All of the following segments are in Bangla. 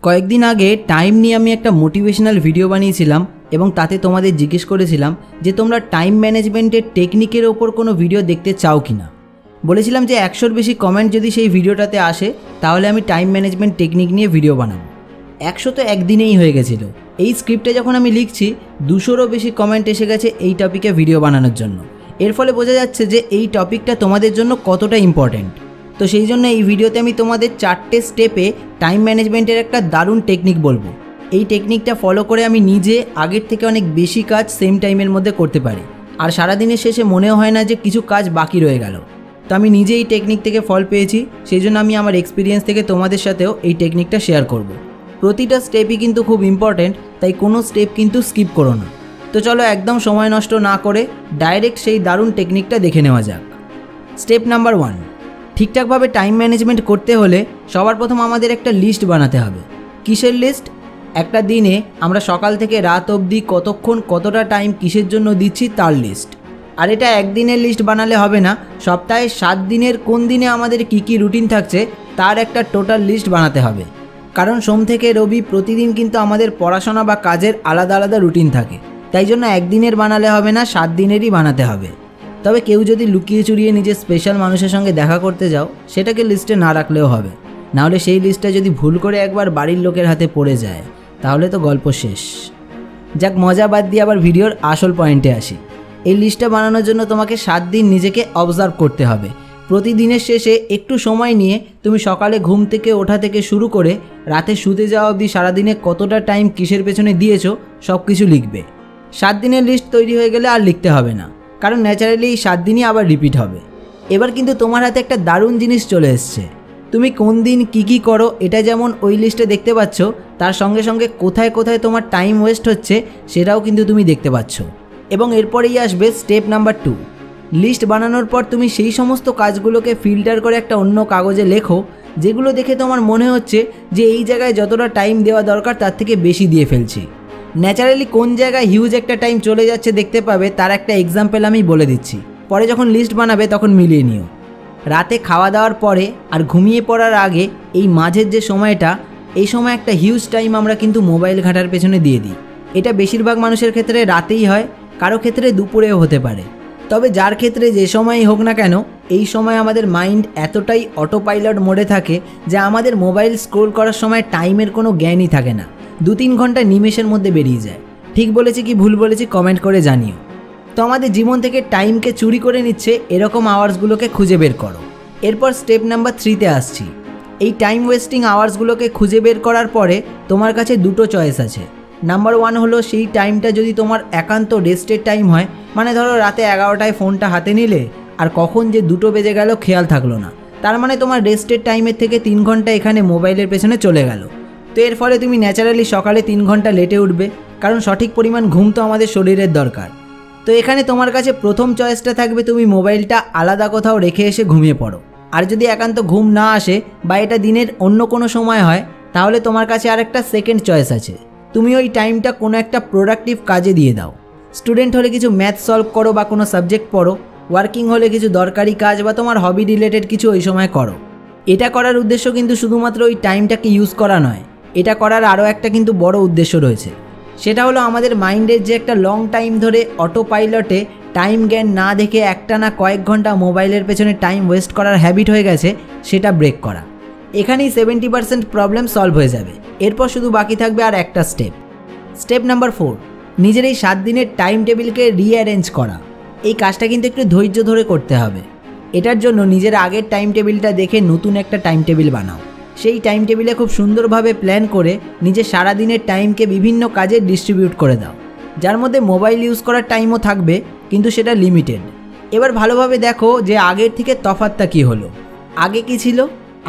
কয়েকদিন আগে টাইম নিয়ে আমি একটা মোটিভেশনাল ভিডিও বানিয়েছিলাম এবং তাতে তোমাদের জিজ্ঞেস করেছিলাম যে তোমরা টাইম ম্যানেজমেন্টের টেকনিকের ওপর কোনো ভিডিও দেখতে চাও কি না। বলেছিলাম যে 100-র বেশি কমেন্ট যদি সেই ভিডিওটাতে আসে তাহলে আমি টাইম ম্যানেজমেন্ট টেকনিক নিয়ে ভিডিও বানাবো। 100 তো একদিনেই হয়ে গেছিলো। এই স্ক্রিপ্টে যখন আমি লিখছি 200-রও বেশি কমেন্ট এসে গেছে এই টপিকে ভিডিও বানানোর জন্য। এর ফলে বোঝা যাচ্ছে যে এই টপিকটা তোমাদের জন্য কতটা ইম্পর্ট্যান্ট। তো সেই জন্য এই ভিডিওতে আমি তোমাদের 4টে স্টেপে টাইম ম্যানেজমেন্টের একটা দারুণ টেকনিক বলবো। এই টেকনিকটা ফলো করে আমি নিজে আগের থেকে অনেক বেশি কাজ সেম টাইমের মধ্যে করতে পারি, আর সারাদিনের শেষে মনেও হয় না যে কিছু কাজ বাকি রয়ে গেল। তো আমি নিজে এই টেকনিক থেকে ফল পেয়েছি, সেই জন্য আমি আমার এক্সপিরিয়েন্স থেকে তোমাদের সাথেও এই টেকনিকটা শেয়ার করব। প্রতিটা স্টেপই কিন্তু খুব ইম্পর্ট্যান্ট, তাই কোনো স্টেপ কিন্তু স্কিপ করো না। তো চলো একদম সময় নষ্ট না করে ডাইরেক্ট সেই দারুণ টেকনিকটা দেখে নেওয়া যাক। স্টেপ নাম্বার 1, ঠিকঠাকভাবে টাইম ম্যানেজমেন্ট করতে হলে সবার প্রথম আমাদের একটা লিস্ট বানাতে হবে। কিসের লিস্ট? একটা দিনে আমরা সকাল থেকে রাত অবধি কতক্ষণ কতটা টাইম কিসের জন্য দিচ্ছি তার লিস্ট। আর এটা একদিনের লিস্ট বানালে হবে না, সপ্তাহে 7 দিনের কোন দিনে আমাদের কী কী রুটিন থাকছে তার একটা টোটাল লিস্ট বানাতে হবে। কারণ সোম থেকে রবি প্রতিদিন কিন্তু আমাদের পড়াশোনা বা কাজের আলাদা আলাদা রুটিন থাকে, তাই জন্য একদিনের বানালে হবে না, 7 দিনেরই বানাতে হবে। তবে কেউ যদি লুকিয়ে চুরিয়ে নিজের স্পেশাল মানুষের সঙ্গে দেখা করতে যাও সেটাকে লিস্টে না রাখলেও হবে, নাহলে সেই লিস্টটা যদি ভুল করে একবার বাড়ির লোকের হাতে পড়ে যায় তাহলে তো গল্প শেষ। যাক, মজা বাদ দিয়ে আবার ভিডিওর আসল পয়েন্টে আসি। এই লিস্টটা বানানোর জন্য তোমাকে 7 দিন নিজেকে অবজার্ভ করতে হবে। প্রতিদিনের শেষে একটু সময় নিয়ে তুমি সকালে ঘুম থেকে ওঠা থেকে শুরু করে রাতে শুতে যাওয়া অবধি সারাদিনে কতটা টাইম কিসের পেছনে দিয়েছো সব কিছু লিখবে। 7 দিনের লিস্ট তৈরি হয়ে গেলে আর লিখতে হবে না, কারণ ন্যাচারালি এই 7 দিনই আবার রিপিট হবে। এবার কিন্তু তোমার হাতে একটা দারুণ জিনিস চলে এসছে। তুমি কোন দিন কী কী করো এটা যেমন ওই লিস্টে দেখতে পাচ্ছ, তার সঙ্গে সঙ্গে কোথায় কোথায় তোমার টাইম ওয়েস্ট হচ্ছে সেটাও কিন্তু তুমি দেখতে পাচ্ছ। এবং এরপরেই আসবে স্টেপ নাম্বার 2। লিস্ট বানানোর পর তুমি সেই সমস্ত কাজগুলোকে ফিল্টার করে একটা অন্য কাগজে লেখো যেগুলো দেখে তোমার মনে হচ্ছে যে এই জায়গায় যতটা টাইম দেওয়া দরকার তার থেকে বেশি দিয়ে ফেলছি। ন্যাচারালি কোন জায়গায় হিউজ একটা টাইম চলে যাচ্ছে দেখতে পাবে, তার একটা এক্সাম্পল আমি বলে দিচ্ছি। পরে যখন লিস্ট বানাবে তখন মিলিয়ে নিও। রাতে খাওয়া দাওয়ার পরে আর ঘুমিয়ে পড়ার আগে এই মাঝের যে সময়টা, এই সময় একটা হিউজ টাইম আমরা কিন্তু মোবাইল ঘাঁটার পেছনে দিয়ে দিই। এটা বেশিরভাগ মানুষের ক্ষেত্রে রাতেই হয়, কারো ক্ষেত্রে দুপুরেও হতে পারে। তবে যার ক্ষেত্রে যে সময়ই হোক না কেন, এই সময় আমাদের মাইন্ড এতটাই অটো পাইলট মোডে থাকে যে আমাদের মোবাইল স্ক্রোল করার সময় টাইমের কোনো জ্ঞানই থাকে না। 2-3 ঘন্টা নিমেষের মধ্যে বেরিয়ে যায়। ঠিক বলেছি কি ভুল বলেছি কমেন্ট করে জানিও। তো আমাদের জীবন থেকে টাইমকে চুরি করে নিচ্ছে এরকম আওয়ার্সগুলোকে খুঁজে বের করো। এরপর স্টেপ নাম্বার 3-তে আসছি। এই টাইম ওয়েস্টিং আওয়ার্সগুলোকে খুঁজে বের করার পরে তোমার কাছে 2টো চয়েস আছে। নাম্বার 1 হলো সেই টাইমটা যদি তোমার একান্ত রেস্টের টাইম হয়, মানে ধরো রাতে 11টায় ফোনটা হাতে নিলে আর কখন যে 2টো বেজে গেল খেয়াল থাকলো না, তার মানে তোমার রেস্টের টাইমের থেকে 3 ঘন্টা এখানে মোবাইলের পেছনে চলে গেল। তো এর ফলে তুমি ন্যাচারালি সকালে 3 ঘন্টা লেটে উঠবে, কারণ সঠিক পরিমাণ ঘুম তো আমাদের শরীরের দরকার। তো এখানে তোমার কাছে প্রথম চয়েসটা থাকবে তুমি মোবাইলটা আলাদা কোথাও রেখে এসে ঘুমিয়ে পড়ো। আর যদি একান্ত ঘুম না আসে বা এটা দিনের অন্য কোনো সময় হয় তাহলে তোমার কাছে আর একটা সেকেন্ড চয়েস আছে। তুমি ওই টাইমটা কোনো একটা প্রোডাক্টিভ কাজে দিয়ে দাও। স্টুডেন্ট হলে কিছু ম্যাথ সলভ করো বা কোনো সাবজেক্ট পড়ো, ওয়ার্কিং হলে কিছু দরকারি কাজ বা তোমার হবি রিলেটেড কিছু ওই সময় করো। এটা করার উদ্দেশ্য কিন্তু শুধুমাত্র ওই টাইমটাকে ইউজ করা নয়, এটা করার আরও একটা কিন্তু বড় উদ্দেশ্য রয়েছে। সেটা হলো আমাদের মাইন্ডের যে একটা লং টাইম ধরে অটো পাইলটে টাইম জ্ঞান না দেখে একটানা কয়েক ঘন্টা মোবাইলের পেছনে টাইম ওয়েস্ট করার হ্যাবিট হয়ে গেছে, সেটা ব্রেক করা। এখানেই 70% প্রবলেম সলভ হয়ে যাবে। এরপর শুধু বাকি থাকবে আর একটা স্টেপ। স্টেপ নাম্বার 4, নিজের এই 7 দিনের টাইম টেবিলকে রিঅ্যারেঞ্জ করা। এই কাজটা কিন্তু একটু ধৈর্য ধরে করতে হবে। এটার জন্য নিজের আগের টাইম টেবিলটা দেখে নতুন একটা টাইম টেবিল বানাও। সেই টাইম টেবিলে খুব সুন্দরভাবে প্ল্যান করে নিজের সারাদিনের টাইমকে বিভিন্ন কাজে ডিস্ট্রিবিউট করে দাও, যার মধ্যে মোবাইল ইউজ করার টাইমও থাকবে, কিন্তু সেটা লিমিটেড। এবার ভালোভাবে দেখো যে আগের থেকে তফাৎটা কী হলো। আগে কি ছিল?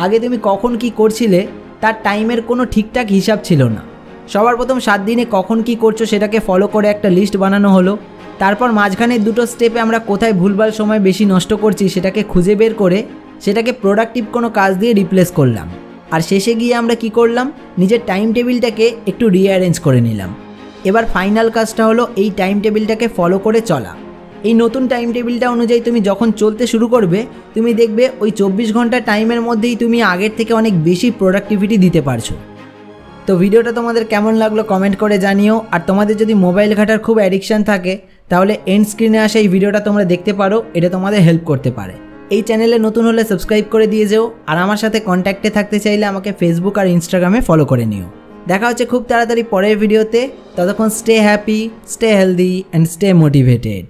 আগে তুমি কখন কি করছিলে তার টাইমের কোনো ঠিকঠাক হিসাব ছিল না। সবার প্রথম 7 দিনে কখন কি করছো সেটাকে ফলো করে একটা লিস্ট বানানো হলো। তারপর মাঝখানের 2টো স্টেপে আমরা কোথায় ভুলভাল সময় বেশি নষ্ট করছি সেটাকে খুঁজে বের করে সেটাকে প্রোডাক্টিভ কোনো কাজ দিয়ে রিপ্লেস করলাম। আর শেষে গিয়ে আমরা কি করলাম, নিজের টাইম টেবিলটাকে একটু রিঅ্যারেঞ্জ করে নিলাম। এবার ফাইনাল কাজটা হলো এই টাইম টেবিলটাকে ফলো করে চলা। এই নতুন টাইম টেবিলটা অনুযায়ী তুমি যখন চলতে শুরু করবে তুমি দেখবে ওই 24 ঘন্টা টাইমের মধ্যেই তুমি আগের থেকে অনেক বেশি প্রোডাক্টিভিটি দিতে পারছো। তো ভিডিওটা তোমাদের কেমন লাগলো কমেন্ট করে জানিও। আর তোমাদের যদি মোবাইল ঘাটার খুব অ্যাডিকশান থাকে তাহলে এন্ড স্ক্রিনে আসা এই ভিডিওটা তোমরা দেখতে পারো, এটা তোমাদের হেল্প করতে পারে। এই চ্যানেলে নতুন হলে সাবস্ক্রাইব করে দিয়ে যেও। আর আমার সাথে কন্ট্যাক্টে থাকতে চাইলে আমাকে ফেসবুক আর ইনস্টাগ্রামে ফলো করে নিও। দেখা হচ্ছে খুব তাড়াতাড়ি পরের ভিডিওতে। ততক্ষণ stay happy, stay healthy and stay motivated.